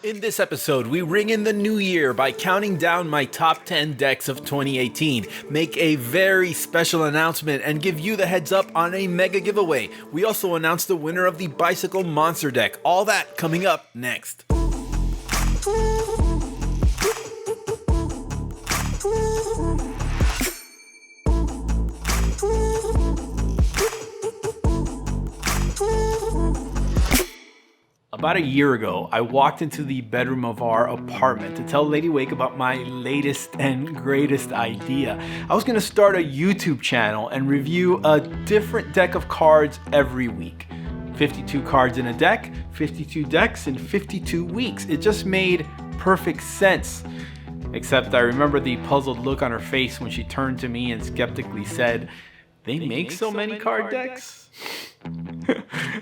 In this episode, we ring in the new year by counting down my top 10 decks of 2018, make a very special announcement, and give you the heads up on a mega giveaway. We also announce the winner of the Bicycle Monster deck. All that coming up next. About a year ago, I walked into the bedroom of our apartment to tell Lady Wake about my latest and greatest idea. I was going to start a YouTube channel and review a different deck of cards every week. 52 cards in a deck, 52 decks in 52 weeks. It just made perfect sense. Except I remember the puzzled look on her face when she turned to me and skeptically said, "They make so many card decks?"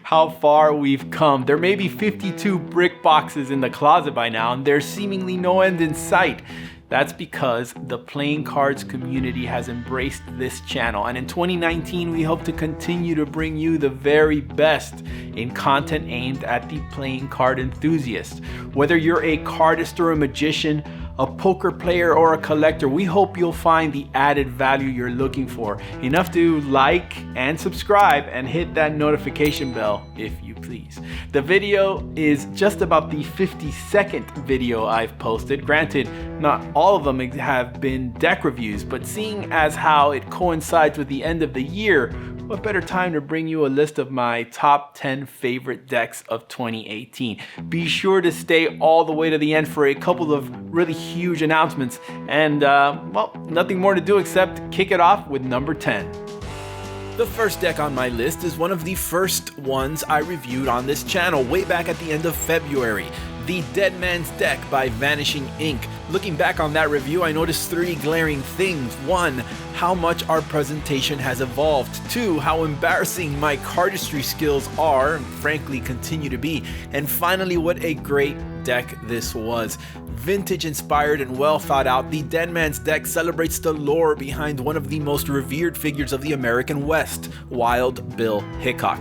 How far we've come. There may be 52 brick boxes in the closet by now, and there's seemingly no end in sight. That's because the playing cards community has embraced this channel, and in 2019 we hope to continue to bring you the very best in content aimed at the playing card enthusiast. Whether you're a cardist or a magician, a poker player or a collector, we hope you'll find the added value you're looking for. Enough to like and subscribe and hit that notification bell if you please. The video is just about the 52nd video I've posted. Granted, not all of them have been deck reviews, but seeing as how it coincides with the end of the year, what better time to bring you a list of my top 10 favorite decks of 2018. Be sure to stay all the way to the end for a couple of really huge announcements. And, well, nothing more to do except kick it off with number 10. The first deck on my list is one of the first ones I reviewed on this channel way back at the end of February. The Dead Man's Deck by Vanishing Ink. Looking back on that review, I noticed three glaring things. One, how much our presentation has evolved. Two, how embarrassing my cardistry skills are, and frankly continue to be. And finally, what a great deck this was. Vintage inspired and well thought out, the Dead Man's Deck celebrates the lore behind one of the most revered figures of the American West, Wild Bill Hickok.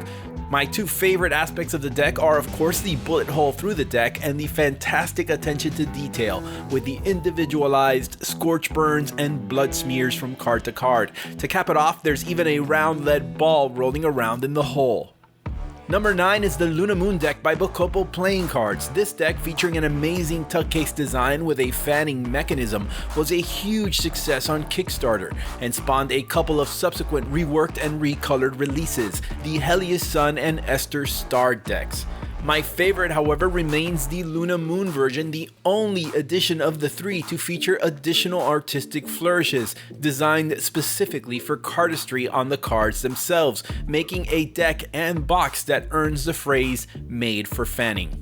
My two favorite aspects of the deck are, of course, the bullet hole through the deck and the fantastic attention to detail with the individualized scorch burns and blood smears from card to card. To cap it off, there's even a round lead ball rolling around in the hole. Number 9 is the Luna Moon deck by Bocopo Playing Cards. This deck, featuring an amazing tuck case design with a fanning mechanism, was a huge success on Kickstarter and spawned a couple of subsequent reworked and recolored releases, the Helios Sun and Esther Star decks. My favorite, however, remains the Luna Moon version, the only edition of the three to feature additional artistic flourishes designed specifically for cardistry on the cards themselves, making a deck and box that earns the phrase "made for fanning."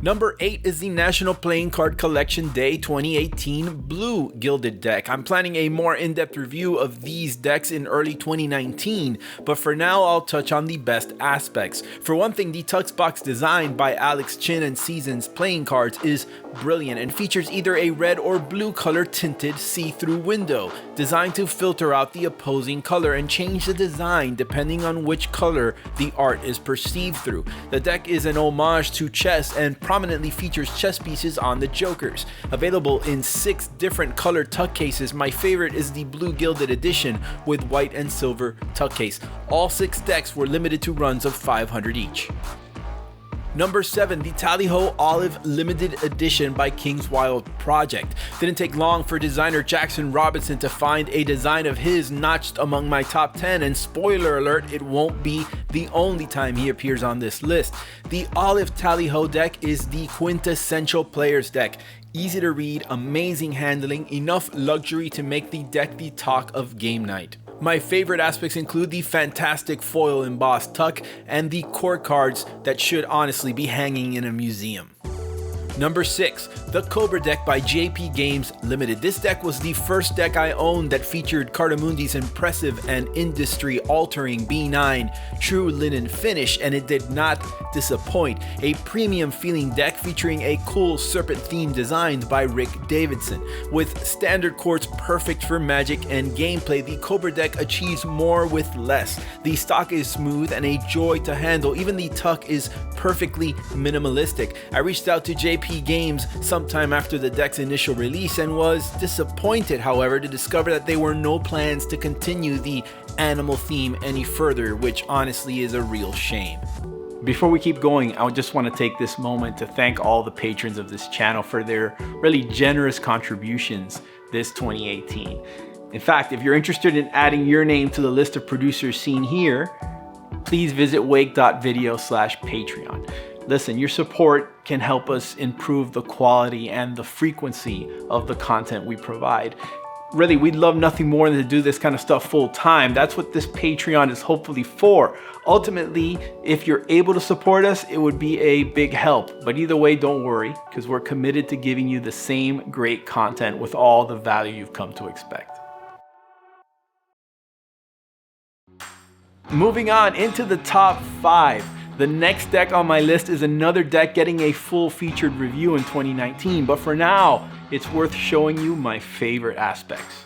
Number 8 is the National Playing Card Collection Day 2018 Blue Gilded deck. I'm planning a more in-depth review of these decks in early 2019, but for now I'll touch on the best aspects. For one thing, the Tux box design by Alex Chin and Seasons Playing Cards is brilliant and features either a red or blue color tinted see-through window, designed to filter out the opposing color and change the design depending on which color the art is perceived through. The deck is an homage to chess and prominently features chess pieces on the jokers. Available in 6 different color tuck cases, my favorite is the Blue Gilded edition with white and silver tuck case. All 6 decks were limited to runs of 500 each. Number 7, the Tallyho Olive Limited Edition by King's Wild Project. Didn't take long for designer Jackson Robinson to find a design of his notched among my top 10, and spoiler alert, it won't be the only time he appears on this list. The Olive Tallyho deck is the quintessential player's deck. Easy to read, amazing handling, enough luxury to make the deck the talk of game night. My favorite aspects include the fantastic foil embossed tuck and the court cards that should honestly be hanging in a museum. Number 6, the Cobra deck by JP Games Limited. This deck was the first deck I owned that featured Cardamundi's impressive and industry-altering B9 true linen finish, and it did not disappoint. A premium-feeling deck featuring a cool serpent theme designed by Rick Davidson. With standard courts perfect for Magic and gameplay, the Cobra deck achieves more with less. The stock is smooth and a joy to handle. Even the tuck is perfectly minimalistic. I reached out to JP LP Games sometime after the deck's initial release and was disappointed, however, to discover that there were no plans to continue the animal theme any further, which honestly is a real shame. Before we keep going, I just want to take this moment to thank all the patrons of this channel for their really generous contributions this 2018. In fact, if you're interested in adding your name to the list of producers seen here, please visit wake.video/Patreon. Listen, your support can help us improve the quality and the frequency of the content we provide. Really, we'd love nothing more than to do this kind of stuff full time. That's what this Patreon is hopefully for. Ultimately, if you're able to support us, it would be a big help. But either way, don't worry, because we're committed to giving you the same great content with all the value you've come to expect. Moving on into the top 5. The next deck on my list is another deck getting a full featured review in 2019, but for now, it's worth showing you my favorite aspects.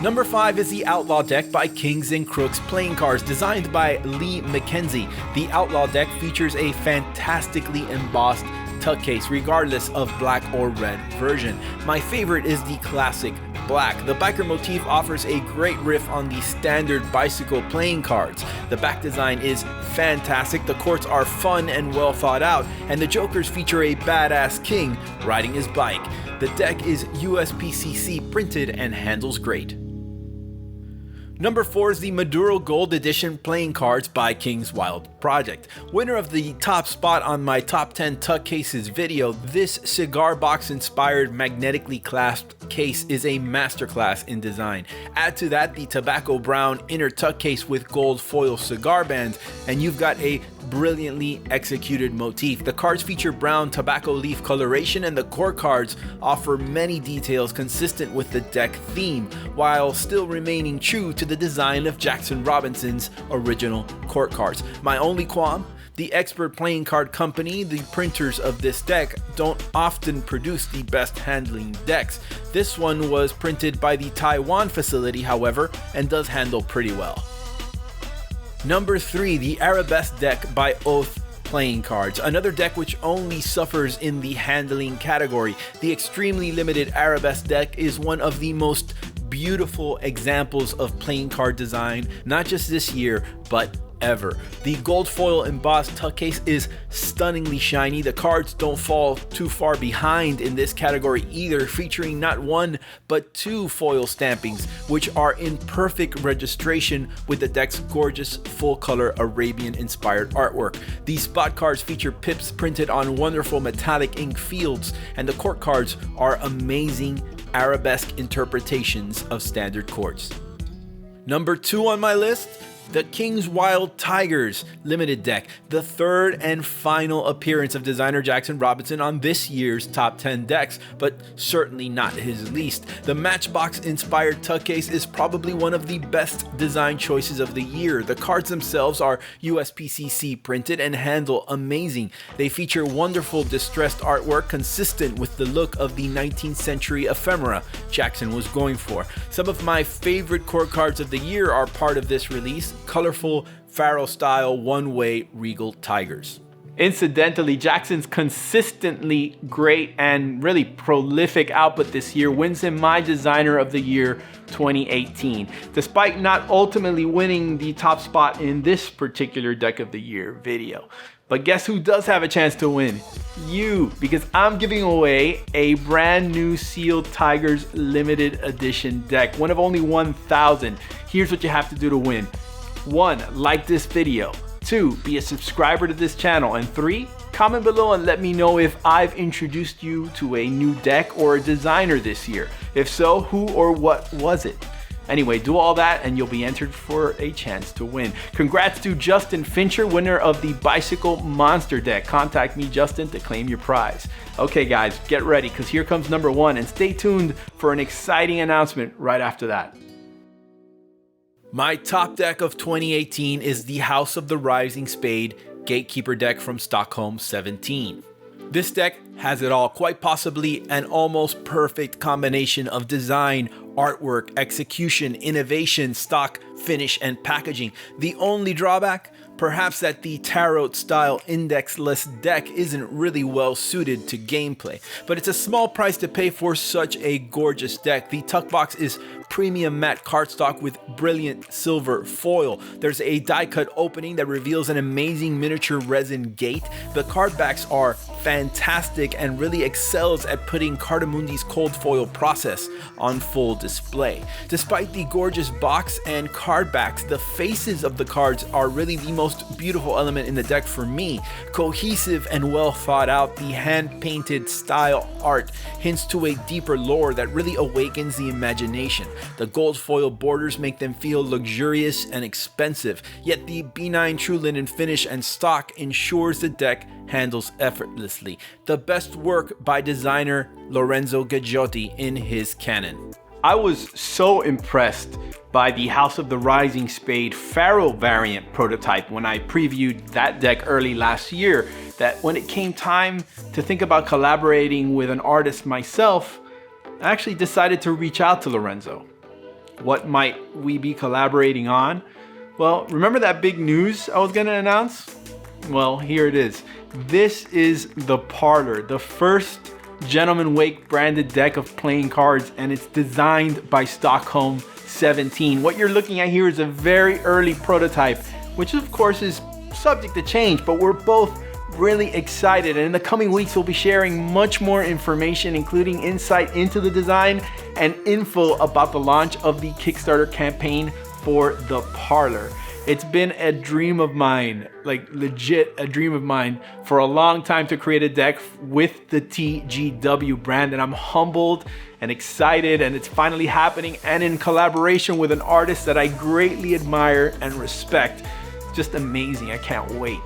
Number 5 is the Outlaw deck by Kings and Crooks playing cards designed by Lee McKenzie. The Outlaw deck features a fantastically embossed tuck case regardless of black or red version. My favorite is the classic black. The biker motif offers a great riff on the standard bicycle playing cards. The back design is fantastic, the courts are fun and well thought out, and the jokers feature a badass king riding his bike. The deck is USPCC printed and handles great. Number 4 is the Maduro Gold Edition playing cards by King's Wild Project. Winner of the top spot on my top 10 tuck cases video, this cigar box inspired magnetically clasped case is a masterclass in design. Add to that the tobacco brown inner tuck case with gold foil cigar bands, and you've got a brilliantly executed motif. The cards feature brown tobacco leaf coloration, and the core cards offer many details consistent with the deck theme, while still remaining true to the design of Jackson Robinson's original court cards. My only qualm? The Expert Playing Card Company, the printers of this deck, don't often produce the best handling decks. This one was printed by the Taiwan facility, however, and does handle pretty well. Number 3, the Arabesque deck by Oath Playing Cards, another deck which only suffers in the handling category. The extremely limited Arabesque deck is one of the most beautiful examples of playing card design, not just this year, but ever. The gold foil embossed tuck case is stunningly shiny. The cards don't fall too far behind in this category either, featuring not one but 2 foil stampings, which are in perfect registration with the deck's gorgeous full color Arabian inspired artwork. These spot cards feature pips printed on wonderful metallic ink fields, and the court cards are amazing arabesque interpretations of standard courts. Number 2 on my list, the King's Wild Tigers limited deck, the third and final appearance of designer Jackson Robinson on this year's top 10 decks, but certainly not his least. The Matchbox inspired tuck case is probably one of the best design choices of the year. The cards themselves are USPCC printed and handle amazing. They feature wonderful distressed artwork consistent with the look of the 19th century ephemera Jackson was going for. Some of my favorite core cards of the year are part of this release: colorful Pharaoh-style one-way regal tigers. Incidentally, Jackson's consistently great and really prolific output this year wins him my Designer of the Year 2018, despite not ultimately winning the top spot in this particular Deck of the Year video. But guess who does have a chance to win? You, because I'm giving away a brand new Sealed Tigers limited edition deck, one of only 1,000. Here's what you have to do to win. 1, like this video. 2, be a subscriber to this channel. And 3, comment below and let me know if I've introduced you to a new deck or a designer this year. If so, who or what was it? Anyway, do all that and you'll be entered for a chance to win. Congrats to Justin Fincher, winner of the Bicycle Monster deck. Contact me, Justin, to claim your prize. Okay guys, get ready, because here comes number 1, and stay tuned for an exciting announcement right after that. My top deck of 2018 is the House of the Rising Spade Gatekeeper deck from Stockholm 17. This deck has it all, quite possibly an almost perfect combination of design, artwork, execution, innovation, stock, finish, and packaging. The only drawback? Perhaps that the Tarot style indexless deck isn't really well suited to gameplay, but it's a small price to pay for such a gorgeous deck. The tuck box is premium matte cardstock with brilliant silver foil. There's a die cut opening that reveals an amazing miniature resin gate. The card backs are fantastic and really excels at putting Cardamundi's cold foil process on full display. Despite the gorgeous box and card backs, the faces of the cards are really the most beautiful element in the deck for me. Cohesive and well thought out, the hand painted style art hints to a deeper lore that really awakens the imagination. The gold foil borders make them feel luxurious and expensive, yet the benign true linen finish and stock ensures the deck handles effortlessly. The best work by designer Lorenzo Gaggiotti in his canon. I was so impressed by the House of the Rising Spade Pharaoh variant prototype when I previewed that deck early last year that when it came time to think about collaborating with an artist myself, I actually decided to reach out to Lorenzo. What might we be collaborating on? Well, remember that big news I was gonna announce? Well, here it is. This is the Parlor, the first TheGentlemanWake branded deck of playing cards, and it's designed by Stockholm 17. What you're looking at here is a very early prototype, which of course is subject to change, but we're both really excited, and in the coming weeks we'll be sharing much more information, including insight into the design and info about the launch of the Kickstarter campaign for the Parlor. It's been a dream of mine, like legit a dream of mine, for a long time to create a deck with the TGW brand, and I'm humbled and excited, and it's finally happening, and in collaboration with an artist that I greatly admire and respect. Just amazing, I can't wait.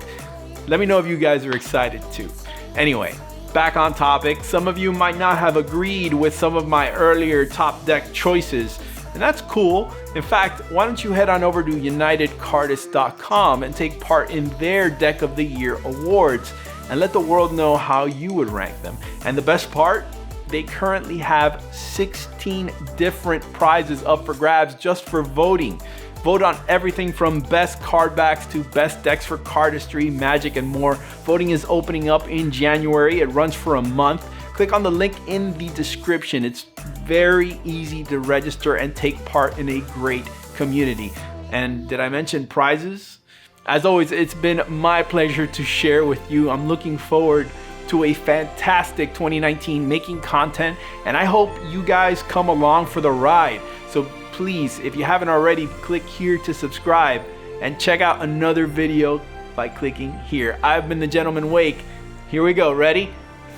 Let me know if you guys are excited too. Anyway, back on topic. Some of you might not have agreed with some of my earlier top deck choices, and that's cool. In fact, why don't you head on over to unitedcardist.com and take part in their Deck of the Year awards and let the world know how you would rank them. And the best part, they currently have 16 different prizes up for grabs just for voting. Vote on everything from best card backs to best decks for cardistry, magic, and more. Voting is opening up in January. It runs for a month. Click on the link in the description. It's very easy to register and take part in a great community. And did I mention prizes? As always, it's been my pleasure to share with you. I'm looking forward to a fantastic 2019 making content, and I hope you guys come along for the ride. So please, if you haven't already, click here to subscribe and check out another video by clicking here. I've been TheGentlemanWake. Here we go. Ready?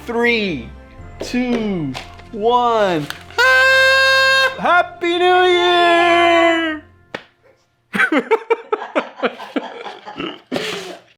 3, 2, 1. Happy New Year!